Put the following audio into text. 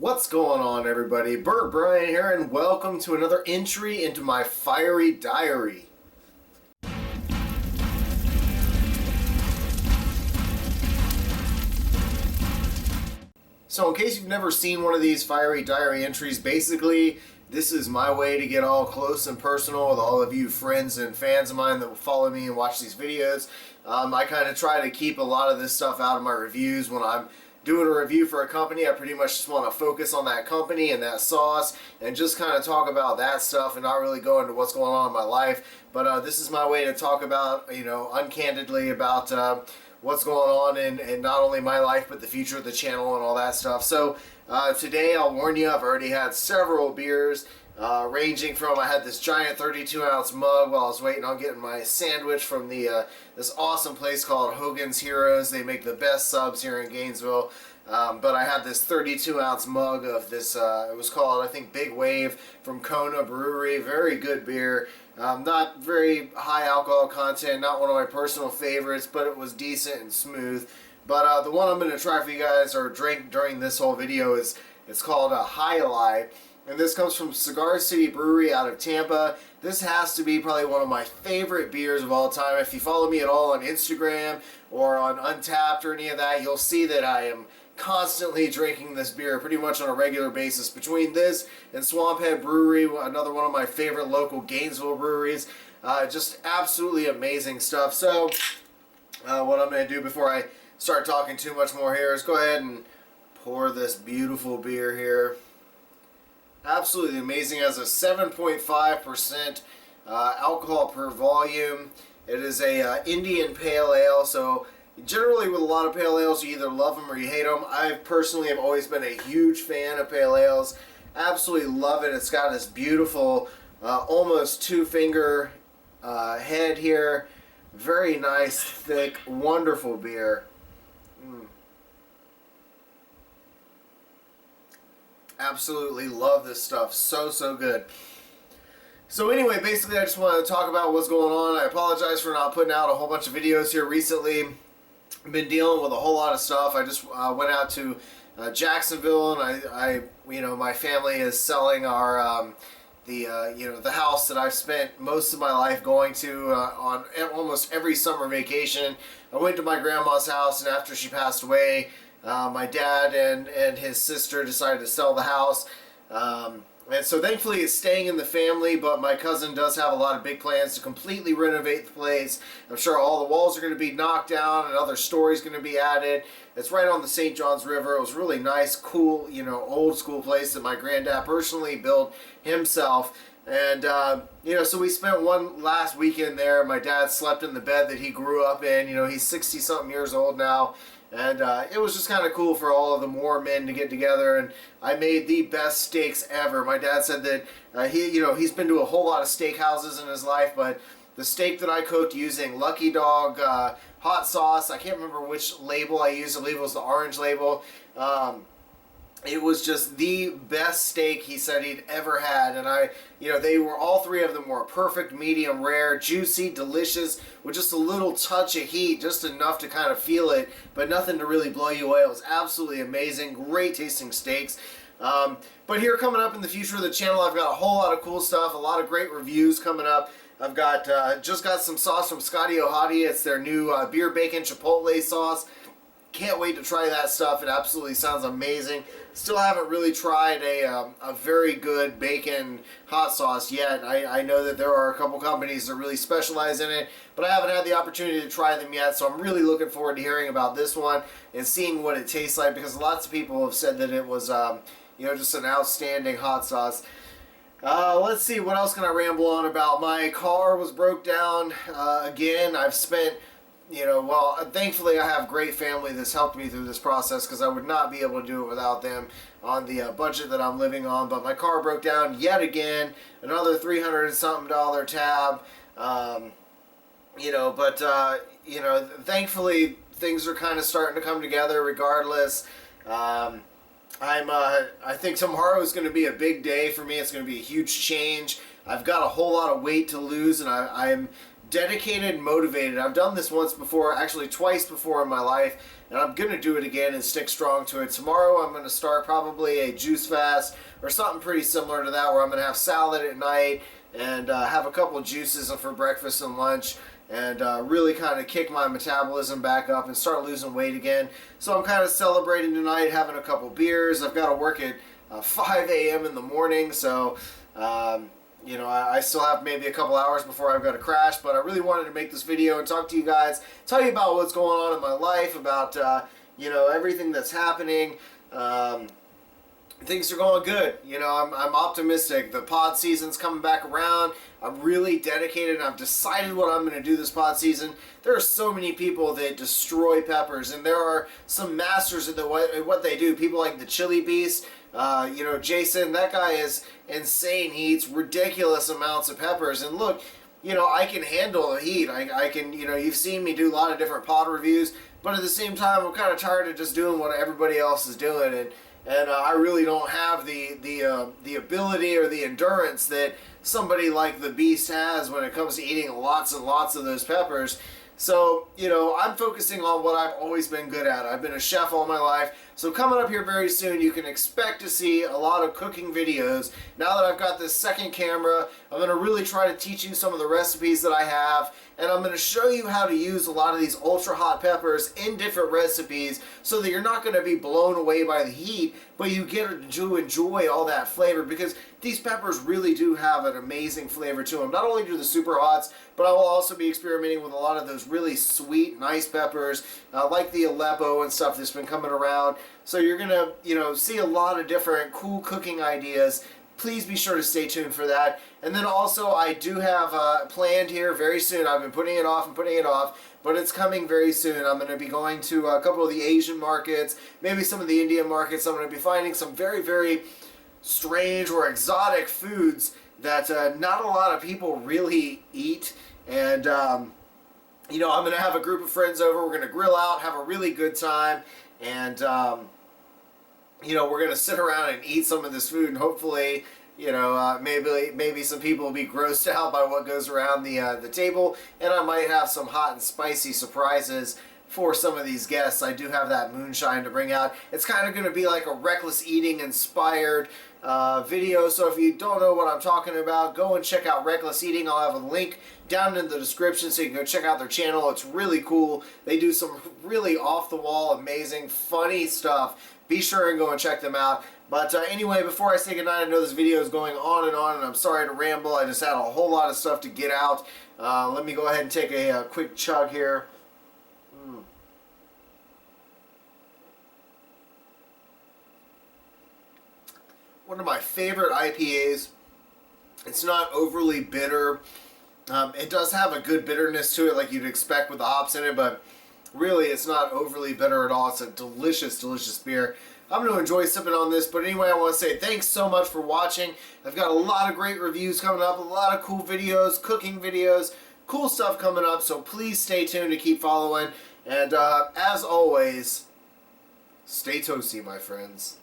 What's going on, everybody? BurntBrian here, and welcome to another entry into my fiery diary. So in case you've never seen one of these fiery diary entries, basically this is my way to get all close and personal with all of you friends and fans of mine that will follow me and watch these videos. I kind of try to keep a lot of this stuff out of my reviews. When I'm doing a review for a company, I pretty much just want to focus on that company and that sauce and just kind of talk about that stuff and not really go into what's going on in my life. But this is my way to talk about, uncandidly about what's going on in not only my life but the future of the channel and all that stuff. So today I'll warn you, I've already had several beers ranging from, I had this giant 32-ounce mug while I was waiting on getting my sandwich from the this awesome place called Hogan's Heroes. They make the best subs here in Gainesville. But I had this 32-ounce mug of this, it was called, I think, Big Wave from Kona Brewery. Very good beer. Not very high alcohol content, not one of my personal favorites, but it was decent and smooth. But the one I'm going to try for you guys or drink during this whole video it's called a High Life. And this comes from Cigar City Brewery out of Tampa. This has to be probably one of my favorite beers of all time. If you follow me at all on Instagram or on Untappd or any of that, you'll see that I am constantly drinking this beer pretty much on a regular basis. Between this and Swamphead Brewery, another one of my favorite local Gainesville breweries. Just absolutely amazing stuff. So what I'm going to do before I start talking too much more here is go ahead and pour this beautiful beer here. Absolutely amazing. It has a 7.5% alcohol per volume. It is a Indian Pale Ale, so generally with a lot of Pale Ales you either love them or you hate them. I personally have always been a huge fan of Pale Ales. Absolutely love it. It's got this beautiful almost two-finger head here. Very nice, thick, wonderful beer. Absolutely love this stuff. So good. So anyway, basically I just wanted to talk about what's going on. I apologize for not putting out a whole bunch of videos here recently. I've been dealing with a whole lot of stuff. I just went out to Jacksonville, and my family is selling our the house that I've spent most of my life going to on almost every summer vacation. I went to my grandma's house, and after she passed away, my dad and his sister decided to sell the house. And so thankfully it's staying in the family, but my cousin does have a lot of big plans to completely renovate the place. I'm sure all the walls are going to be knocked down and other stories going to be added. It's right on the St. Johns River. It was a really nice, cool, old school place that my granddad personally built himself. And, so we spent one last weekend there. My dad slept in the bed that he grew up in. He's 60-something years old now. And it was just kind of cool for all of the more men to get together, and I made the best steaks ever. My dad said that he's been to a whole lot of steakhouses in his life, but the steak that I cooked using Lucky Dog hot sauce, I can't remember which label I used. I believe it was the orange label. It was just the best steak he said he'd ever had, and they were, all three of them were perfect, medium rare, juicy, delicious, with just a little touch of heat, just enough to kind of feel it, but nothing to really blow you away. It was absolutely amazing, great tasting steaks. But here coming up in the future of the channel, I've got a whole lot of cool stuff, a lot of great reviews coming up. I've got just got some sauce from Scotty O'Hotty. It's their new beer bacon chipotle sauce. Can't wait to try that stuff. It absolutely sounds amazing. Still haven't really tried a very good bacon hot sauce yet. I know that there are a couple companies that really specialize in it, but I haven't had the opportunity to try them yet, so I'm really looking forward to hearing about this one and seeing what it tastes like, because lots of people have said that it was just an outstanding hot sauce. Let's see, what else can I ramble on about? My car was broke down again. I've spent thankfully I have great family that's helped me through this process, because I would not be able to do it without them on the budget that I'm living on. But my car broke down yet again, another $300 and something tab. Thankfully things are kind of starting to come together regardless. I think tomorrow is going to be a big day for me. It's going to be a huge change. I've got a whole lot of weight to lose, and I'm dedicated and motivated. I've done this once before, actually twice before in my life, and I'm going to do it again and stick strong to it. Tomorrow I'm going to start probably a juice fast or something pretty similar to that, where I'm going to have salad at night and have a couple juices for breakfast and lunch, and really kind of kick my metabolism back up and start losing weight again. So I'm kind of celebrating tonight, having a couple beers. I've got to work at 5 a.m. in the morning, so you know, I still have maybe a couple hours before I've got to crash, but I really wanted to make this video and talk to you guys, tell you about what's going on in my life, about you know, everything that's happening. Things are going good. You know, I'm optimistic. The pod season's coming back around. I'm really dedicated, and I've decided what I'm going to do this pod season. There are so many people that destroy peppers, and there are some masters at what they do. People like the Chili Beast. You know, Jason, that guy is insane. He eats ridiculous amounts of peppers. And look, you know, I can handle the heat. I can, you know, you've seen me do a lot of different pod reviews, but at the same time, I'm kind of tired of just doing what everybody else is doing, and I really don't have the ability or the endurance that somebody like the Beast has when it comes to eating lots and lots of those peppers. So, you know, I'm focusing on what I've always been good at. I've been a chef all my life. So coming up here very soon, you can expect to see a lot of cooking videos. Now that I've got this second camera, I'm going to really try to teach you some of the recipes that I have. And I'm going to show you how to use a lot of these ultra hot peppers in different recipes so that you're not going to be blown away by the heat, but you get to enjoy all that flavor, because these peppers really do have an amazing flavor to them. Not only do the super hots, but I will also be experimenting with a lot of those really sweet, nice peppers, like the Aleppo and stuff that's been coming around. So you're going to, you know, see a lot of different cool cooking ideas. Please be sure to stay tuned for that. And then also, I do have planned here very soon. I've been putting it off and putting it off, but it's coming very soon. I'm going to be going to a couple of the Asian markets, maybe some of the Indian markets. I'm going to be finding some very, very strange or exotic foods that not a lot of people really eat. And, you know, I'm going to have a group of friends over. We're going to grill out, have a really good time, and you know, we're going to sit around and eat some of this food, and hopefully, you know, maybe some people will be grossed out by what goes around the table, and I might have some hot and spicy surprises for some of these guests. I do have that moonshine to bring out. It's kind of going to be like a reckless eating inspired video, so if you don't know what I'm talking about, go and check out Reckless Eating. I'll have a link down in the description so you can go check out their channel. It's really cool. They do some really off-the-wall, amazing, funny stuff. Be sure and go and check them out. But anyway, before I say goodnight, I know this video is going on, and I'm sorry to ramble. I just had a whole lot of stuff to get out. Let me go ahead and take a quick chug here. One of my favorite IPAs. It's not overly bitter. It does have a good bitterness to it, like you'd expect with the hops in it, but really it's not overly bitter at all. It's a delicious, delicious beer. I'm going to enjoy sipping on this, but anyway, I want to say thanks so much for watching. I've got a lot of great reviews coming up, a lot of cool videos, cooking videos, cool stuff coming up, so please stay tuned to keep following. And as always, stay toasty, my friends.